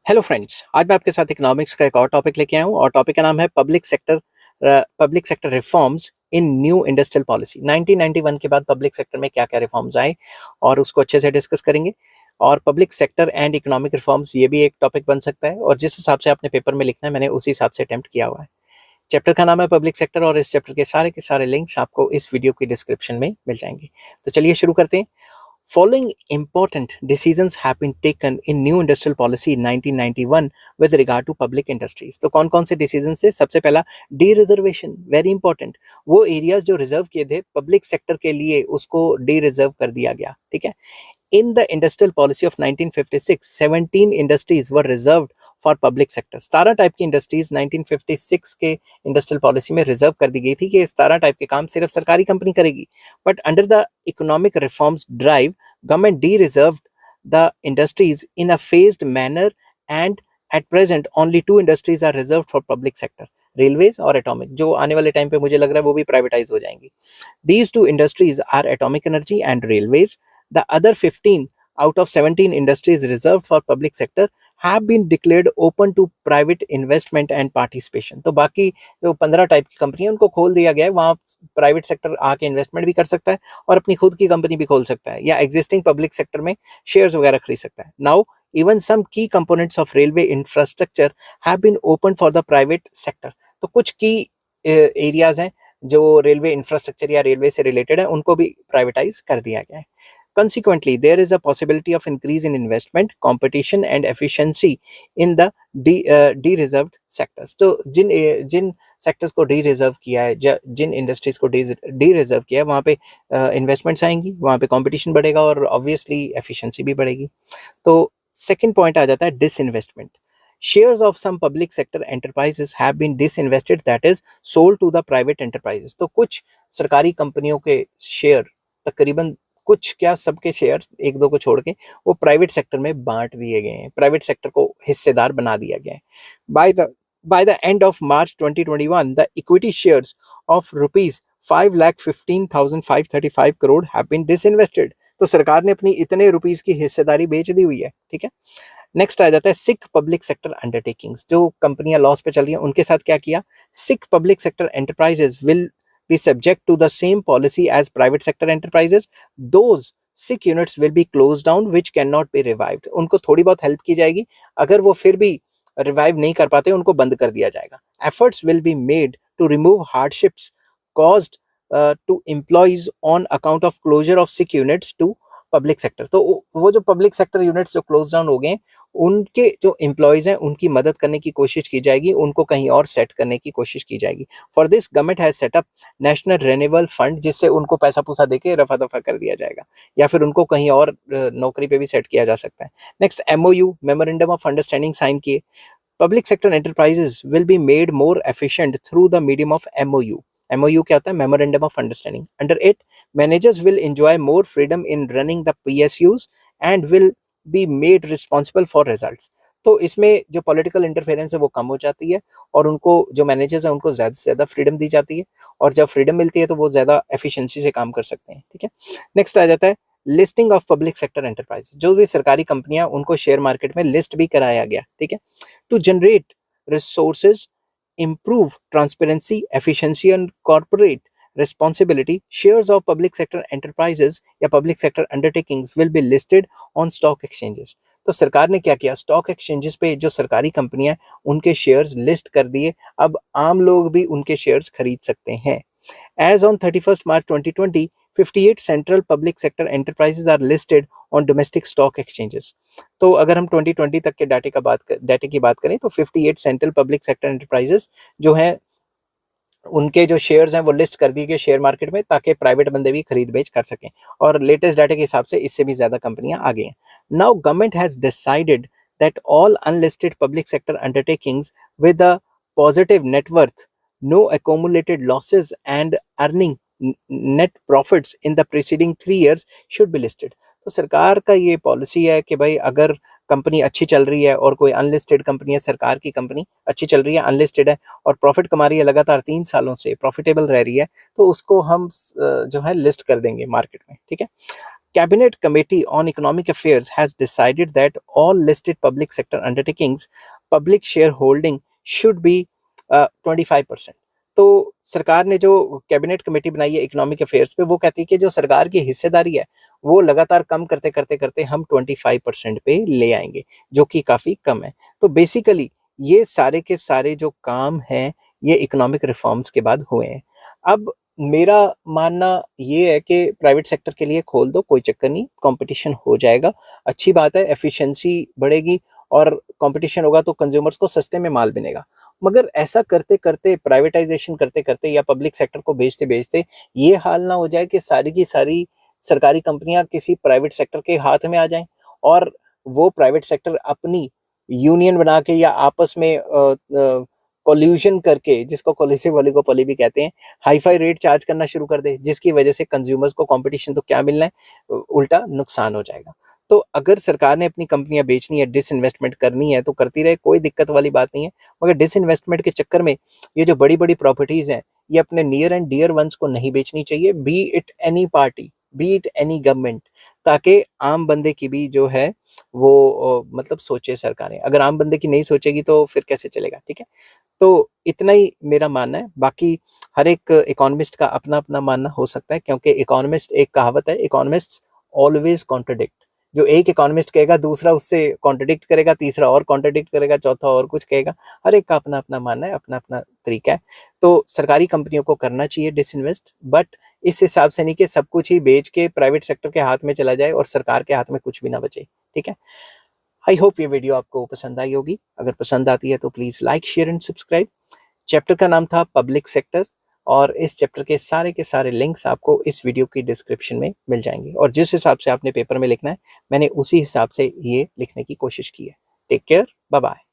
Hello friends, आज मैं आपके साथ इकोनॉमिक्स का एक और टॉपिक लेके आया हूँ और टॉपिक का नाम है public sector reforms in new industrial policy. 1991 के बाद पब्लिक सेक्टर में क्या-क्या रिफॉर्म्स आए और उसको अच्छे से डिस्कस करेंगे। और public sector and economic reforms ये भी एक टॉपिक बन सकता है और जिस हिसाब से आपने पेपर में लिखना है मैंने उसी हिसाब से अटेम्प्ट किया हुआ है। चैप्टर का नाम है पब्लिक सेक्टर और इस चैप्टर के सारे लिंक्स आपको इस वीडियो की डिस्क्रिप्शन में मिल जाएंगे। तो चलिए शुरू करते हैं। Following important decisions have been taken in new industrial policy in 1991 with regard to public industries। तो कौन कौन से डिसीजन थे? सबसे पहला डी रिजर्वेशन, वेरी इंपॉर्टेंट। वो एरियाज जो रिजर्व किए थे पब्लिक सेक्टर के लिए उसको डी रिजर्व कर दिया गया। ठीक है। In the industrial policy of 1956, 17 industries were reserved for public sector. 17 type की इंडस्ट्रीज 1956 के इंडस्ट्रियल पॉलिसी में रिजर्व कर दी गई थी कि 17 टाइप के काम सिर्फ सरकारी कंपनी करेगी। But under the economic reforms drive government dereserve the industries in a phased manner and at present only 2 industries are reserve for public sector, railways और एटॉमिक, जो आने वाले टाइम पे मुझे लग रहा है वो भी प्राइवेटाइज हो जाएंगी। These 2 industries are atomic energy and railways. The other 15 out of 17 industries reserved for public sector have been declared open to private investment and participation। तो बाकी जो 15 टाइप की कंपनी है उनको खोल दिया गया है, वहाँ प्राइवेट सेक्टर आके इन्वेस्टमेंट भी कर सकता है और अपनी खुद की कंपनी भी खोल सकता है या एग्जिस्टिंग पब्लिक सेक्टर में शेयर्स वगैरह खरीद सकता है। Now even some key components of railway infrastructure have been open for the private sector. तो कुछ की एरियाज हैं जो रेलवे इंफ्रास्ट्रक्चर या रेलवे से रिलेटेड है उनको भी प्राइवेटाइज कर दिया गया है। Consequently, there is a possibility of increase in investment, competition and efficiency in the de-reserved sectors। तो जिन सेक्टर्स को डी रिजर्व किया है, जिन इंडस्ट्रीज को डी रिजर्व किया है वहाँ पे इन्वेस्टमेंट्स आएंगी, वहाँ पे कंपटीशन बढ़ेगा और ऑब्वियसली एफिशिएंसी भी बढ़ेगी। तो सेकंड पॉइंट आ जाता है disinvestment. Shares of some public sector enterprises have been disinvested, that is sold to the private enterprises। तो कुछ सरकारी कंपनियों के शेयर, तकरीबन कुछ क्या सबके शेयर एक दो को छोड़ के वो प्राइवेट सेक्टर में बांट दिए गए हैं, प्राइवेट सेक्टर को हिस्सेदार बना दिया गया है। By the end of March 2021 the equity shares of rupees 5,15,535 crore have been disinvested. तो सरकार ने अपनी इतने रुपीस की हिस्सेदारी बेच दी हुई है। ठीक है। नेक्स्ट आ जाता है सिक पब्लिक सेक्टर अंडरटेकिंग्स। जो कंपनियां लॉस पे चल रही हैं उनके साथ क्या किया? Sick public sector enterprises will be subject to the same policy as private sector enterprises. Those sick units will be closed down which cannot be revived। उनको थोड़ी बहुत हेल्प की जाएगी, अगर वो फिर भी रिवाइव नहीं कर पाते उनको बंद कर दिया जाएगा। Efforts will be made to remove hardships caused to employees on account of closure of sick units to public sector. तो वो जो पब्लिक सेक्टर यूनिट्स जो क्लोज डाउन हो गए उनके जो एम्प्लॉयज हैं उनकी मदद करने की कोशिश की जाएगी, उनको कहीं और सेट करने की कोशिश की जाएगी। For this government has set up national renewable fund, जिससे उनको पैसा पूसा देके रफा दफा कर दिया जाएगा या फिर उनको कहीं और नौकरी पे भी सेट किया जा सकता है। Next MOU, memorandum of understanding sign किए। Public sector enterprises will be made more efficient through the medium of MOU. MOU क्या होता है? Memorandum of understanding. Under it managers will enjoy more freedom in running the PSUs and will be made responsible for results. तो इसमें जो political interference है वो कम हो जाती है और उनको जो मैनेजर्स हैं उनको ज़्यादा से ज़्यादा फ्रीडम दी जाती है और जब फ्रीडम मिलती है तो वो ज़्यादा एफिशिएंसी से काम कर सकते हैं। ठीक है। नेक्स्ट आ जाता है listing of public sector enterprise. जो भी सरकारी कंपनियां उनको शेयर मार्केट में लिस्ट भी कराया गया। ठीक है। To generate resources, improve transparency, efficiency and corporate responsibility, shares of public sector enterprises या public sector undertakings will be listed on stock exchanges। तो सरकार ने क्या किया? स्टॉक एक्सचेंजेस पे जो सरकारी कंपनियां उनके शेयर्स लिस्ट कर दिए, अब आम लोग भी उनके शेयर्स खरीद सकते हैं। As on 31st March 2020, 58 central public sector enterprises are listed on domestic stock exchanges। तो अगर हम 2020 तक के डाटे की बात करें तो 58 सेंट्रल पब्लिक सेक्टर एंटरप्राइजेस जो हैं उनके जो शेयर्स हैं वो लिस्ट कर दिए गए शेयर मार्केट में ताकि प्राइवेट बंदे भी खरीद बेच कर सकें और लेटेस्ट डाटे के हिसाब से इससे भी ज्यादा कंपनियां आ गई हैं। Now government has decided that all unlisted public sector undertakings with a positive net worth, no accumulated losses and earning net profits in the preceding 3 years should be listed। तो सरकार का ये पॉलिसी है कि भाई अगर कंपनी अच्छी चल रही है और कोई अनलिस्टेड कंपनी है, सरकार की कंपनी अच्छी चल रही है, अनलिस्टेड है और प्रॉफिट कमा रही है, लगातार 3 सालों से प्रॉफिटेबल रह रही है, तो उसको हम जो है लिस्ट कर देंगे मार्केट में। ठीक है। Cabinet Committee on Economic Affairs has decided that all listed public sector undertakings, public shareholding should be 25%. तो सरकार ने जो कैबिनेट कमेटी बनाई है इकोनॉमिक अफेयर्स पे, वो कहती है कि जो सरकार की हिस्सेदारी है वो लगातार कम करते करते करते हम 25% पे ले आएंगे, जो कि काफ़ी कम है। तो बेसिकली ये सारे के सारे जो काम हैं ये इकोनॉमिक रिफॉर्म्स के बाद हुए हैं। अब मेरा मानना ये है कि प्राइवेट सेक्टर के लिए खोल दो, कोई चक्कर नहीं, कंपटीशन हो जाएगा, अच्छी बात है, एफिशिएंसी बढ़ेगी और कंपटीशन होगा तो कंज्यूमर्स को सस्ते में माल मिलेगा। मगर ऐसा करते करते, प्राइवेटाइजेशन करते करते या पब्लिक सेक्टर को बेचते बेचते ये हाल ना हो जाए कि सारी की सारी सरकारी कंपनियां किसी प्राइवेट सेक्टर के हाथ में आ जाएं और वो प्राइवेट सेक्टर अपनी यूनियन बना के या आपस में कोल्यूशन करके, जिसको कोलिसिव ओलिगोपोली भी कहते हैं, हाई फाई रेट चार्ज करना शुरू कर दे, जिसकी वजह से कंज्यूमर्स को कंपटीशन तो क्या मिलना है, उल्टा नुकसान हो जाएगा। तो अगर सरकार ने अपनी कंपनियां बेचनी है, डिसइन्वेस्टमेंट करनी है तो करती रहे, कोई दिक्कत वाली बात नहीं है। मगर डिसइन्वेस्टमेंट के चक्कर में ये जो बड़ी बड़ी प्रॉपर्टीज हैं ये अपने नियर एंड डियर वंस को नहीं बेचनी चाहिए, B it any party, B it any government, ताकि आम बंदे की भी जो है वो मतलब सोचे सरकारें। अगर आम बंदे की नहीं सोचेगी तो फिर कैसे चलेगा, ठीक है। तो इतना ही मेरा मानना है, बाकी हर एक इकोनॉमिस्ट का अपना अपना मानना हो सकता है, क्योंकि इकोनॉमिस्ट, एक कहावत है, इकोनॉमिस्ट ऑलवेज कॉन्ट्रडिक्ट। जो एक इकोनॉमिस्ट कहेगा दूसरा उससे कॉन्ट्रडिक्ट करेगा, तीसरा और कॉन्ट्रडिक्ट करेगा, चौथा और कुछ कहेगा। हर एक का अपना अपना मानना है, अपना अपना तरीका है। तो सरकारी कंपनियों को करना चाहिए डिसइन्वेस्ट, बट इस हिसाब से नहीं कि सब कुछ ही बेच के प्राइवेट सेक्टर के हाथ में चला जाए और सरकार के हाथ में कुछ भी ना बचे, ठीक है। आई होप ये वीडियो आपको पसंद आई होगी। अगर पसंद आती है तो please like, share and subscribe. Chapter का नाम था पब्लिक सेक्टर और इस चैप्टर के सारे लिंक्स आपको इस वीडियो की डिस्क्रिप्शन में मिल जाएंगे और जिस हिसाब से आपने पेपर में लिखना है मैंने उसी हिसाब से ये लिखने की कोशिश की है। Take care, bye bye.